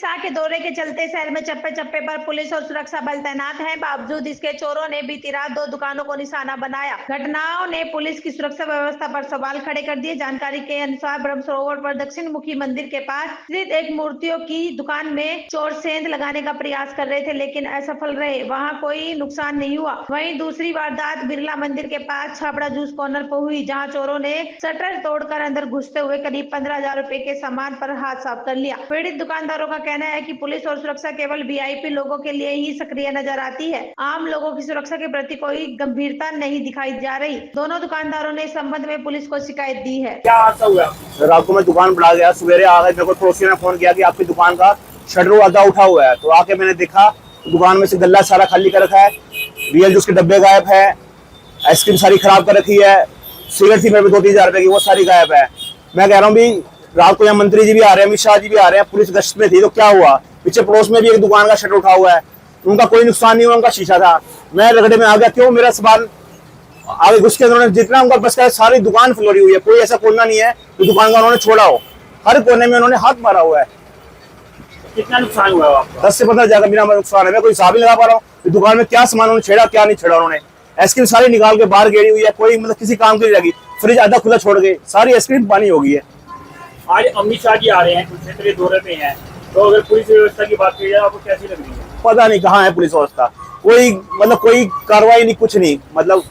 शाह के दौरे के चलते शहर में चप्पे चप्पे पर पुलिस और सुरक्षा बल तैनात हैं। बावजूद इसके चोरों ने बीती रात 2 दुकानों को निशाना बनाया। घटनाओं ने पुलिस की सुरक्षा व्यवस्था पर सवाल खड़े कर दिए। जानकारी के अनुसार ब्रह्म सरोवर पर दक्षिण मुखी मंदिर के पास स्थित एक मूर्तियों की दुकान में चोर सेंध लगाने का प्रयास कर रहे थे, लेकिन असफल रहे। वहां कोई नुकसान नहीं हुआ। वहीं दूसरी वारदात बिरला मंदिर के पास छाबड़ा जूस कॉर्नर पर हुई, जहां चोरों ने शटर तोड़कर अंदर घुसते हुए करीब 15,000 रुपए के सामान पर हाथ साफ कर लिया। पीड़ित दुकानदारों का कहना है कि पुलिस और सुरक्षा केवल वीआईपी लोगों के लिए ही सक्रिय नजर आती है। आम लोगों की सुरक्षा के प्रति कोई गंभीरता नहीं दिखाई जा रही। दोनों दुकानदारों ने इस संबंध में पुलिस को शिकायत दी है। क्या हादसा हुआ? रात को मैं दुकान बढ़ा गया, सवेरे आ गए, मेरे को पड़ोसी ने फोन किया कि आपकी दुकान का शटर आधा उठा हुआ है। तो आके मैंने देखा दुकान में से गल्ला सारा खाली कर रखा है, रियल जूस के डब्बे गायब है, आइसक्रीम सारी खराब कर रखी है, सिगरेट थी मेरे 2-3 हजार रुपए की, वो सारी गायब है। मैं कह रहा हूँ भी रात को यहाँ मंत्री जी भी आ रहे हैं, अमित शाह जी भी आ रहे हैं, पुलिस गश्त में थी, तो क्या हुआ? पीछे पड़ोस में भी एक दुकान का शटर उठा हुआ है, उनका कोई नुकसान नहीं हुआ, उनका शीशा था। मैं रगड़े में आ गया, क्यों? मेरा सामान आगे घुस के उन्होंने जितना उनका बस का सारी दुकान फ्लोरी हुई है, कोई ऐसा कोना नहीं है तो दुकान का उन्होंने छोड़ा हो। हर कोने में उन्होंने हाथ मारा हुआ है। कितना नुकसान हुआ आपका? 10 से 15 जगह बिना नुकसान है, मैं कोई हिसाब ही लगा पा रहा हूँ दुकान में क्या सामान उन्होंने छेड़ा, क्या नहीं छेड़ा। उन्होंने आइसक्रीम सारी निकाल के बाहर गेड़ी हुई है, कोई मतलब किसी काम की नहीं लगी। फ्रिज आधा खुला छोड़ गए, सारी आइसक्रीम पानी हो गई है। आज अमित शाह जी आ रहे हैं, कुछ क्षेत्रीय दौरे पे हैं, तो अगर पुलिस व्यवस्था की बात की जाए आपको कैसी लग रही है? पता नहीं कहाँ है पुलिस व्यवस्था, कोई मतलब कोई कार्रवाई नहीं, कुछ नहीं, मतलब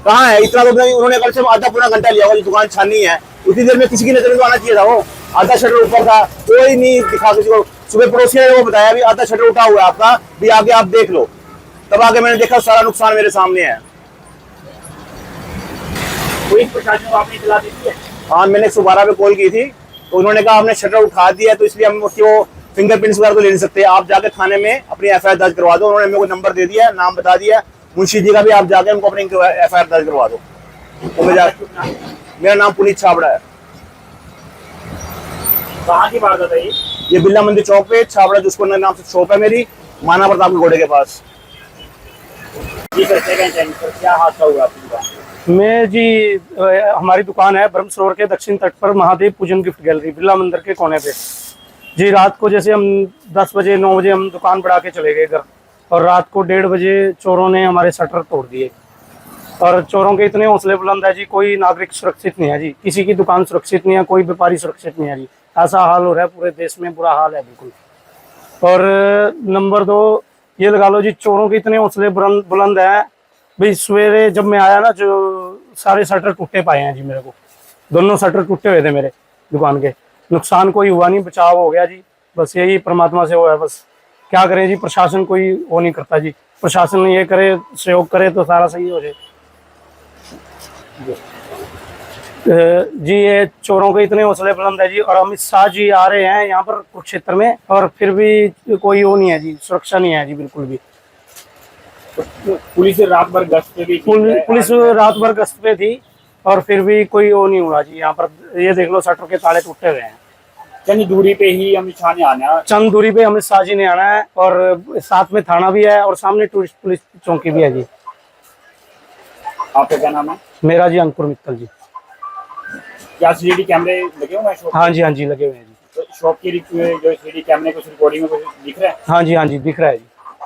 कहाँ है? इतना तो उन्होंने कल से आधा पूरा घंटा लिया होगा, दुकान छानी है, उतनी देर में किसी की नजर में तो आना चाहिए था। वो आधा शटर ऊपर था, कोई नहीं दिखा किसी को। सुबह पड़ोसी ने वो बताया भी आधा शटर उठा हुआ है आपका, भी आगे आप देख लो। तब आगे मैंने देखा सारा नुकसान मेरे सामने है। पुलिस प्रशासन को आपने इत्तला दी है? हाँ, मैंने 112 पे कॉल की थी, तो उन्होंने कहा हमने शटर उठा दिया है, तो इसलिए हम उसकी वो फिंगरप्रिंट्स वगैरह तो ले नहीं सकते, आप जाके थाने में अपनी एफआईआर दर्ज करवा दो। उन्होंने मेरे को नंबर दे दिया, नाम बता दिया, मुंशी जी का भी, आप जाके उनको अपनी एफआईआर दर्ज करवा दो। तो मेरा नाम पुनीत छाबड़ा है। कहाँ की बात है ये बिरला मंदिर चौक पे छाबड़ा जिसको नाम से शॉप है मेरी, माना प्रताप के घोड़े के पास। जी सर, क्या हादसा हुआ आपकी दुकान? मैं जी हमारी दुकान है ब्रह्म सरोवर के दक्षिण तट पर महादेव पूजन गिफ्ट गैलरी बिरला मंदिर के कोने पे। जी रात को जैसे हम 10 बजे 9 बजे हम दुकान बढ़ा के चले गए घर, और रात को 1:30 बजे चोरों ने हमारे शटर तोड़ दिए। और चोरों के इतने हौसले बुलंद है जी, कोई नागरिक सुरक्षित नहीं है जी, किसी की दुकान सुरक्षित नहीं है, कोई व्यापारी सुरक्षित नहीं है जी। ऐसा हाल हो रहा है पूरे देश में, बुरा हाल है बिल्कुल। और नंबर 2 ये लगा लो जी, चोरों के इतने हौसले बुलंद है भाई। सवेरे जब मैं आया ना, जो सारे शटर टूटे पाए हैं जी, मेरे को दोनों शटर टूटे हुए थे मेरे दुकान के। नुकसान कोई हुआ नहीं, बचाव हो गया जी, बस यही परमात्मा से हुआ है। बस क्या करें जी, प्रशासन कोई वो नहीं करता जी, प्रशासन ये करे, सहयोग करे तो सारा सही हो जाए जी। ये चोरों के इतने हौसले बुलंद है जी, और अमित शाह जी आ रहे हैं यहाँ पर कुरुक्षेत्र में, और फिर भी कोई वो नहीं है जी, सुरक्षा नहीं है जी बिल्कुल भी। पुलिस रात भर गश्त पे भी पुलिस रात भर गश्त पे थी, और फिर भी कोई वो नहीं हुआ जी। यहाँ पर ये देख लो, शटर के ताले टूटे हुए हैं। चंद दूरी पे ही अमित शाह ने आना है, चंद दूरी पे अमित शाह जी ने आना है, और साथ में थाना भी है, और सामने टूरिस्ट पुलिस चौकी भी है जी। आपका क्या नाम है? मेरा जी अंकुर मित्तल जी। क्या सीसीटीवी कैमरे लगे हुए हैं शॉप? हाँ जी, हाँ जी, लगे हुए हैं जी। तो शॉप की जो सीसीटीवी कैमरे कुछ रिकॉर्डिंग में कुछ दिख रहा है? हाँ जी, हाँ जी, दिख रहा है जी।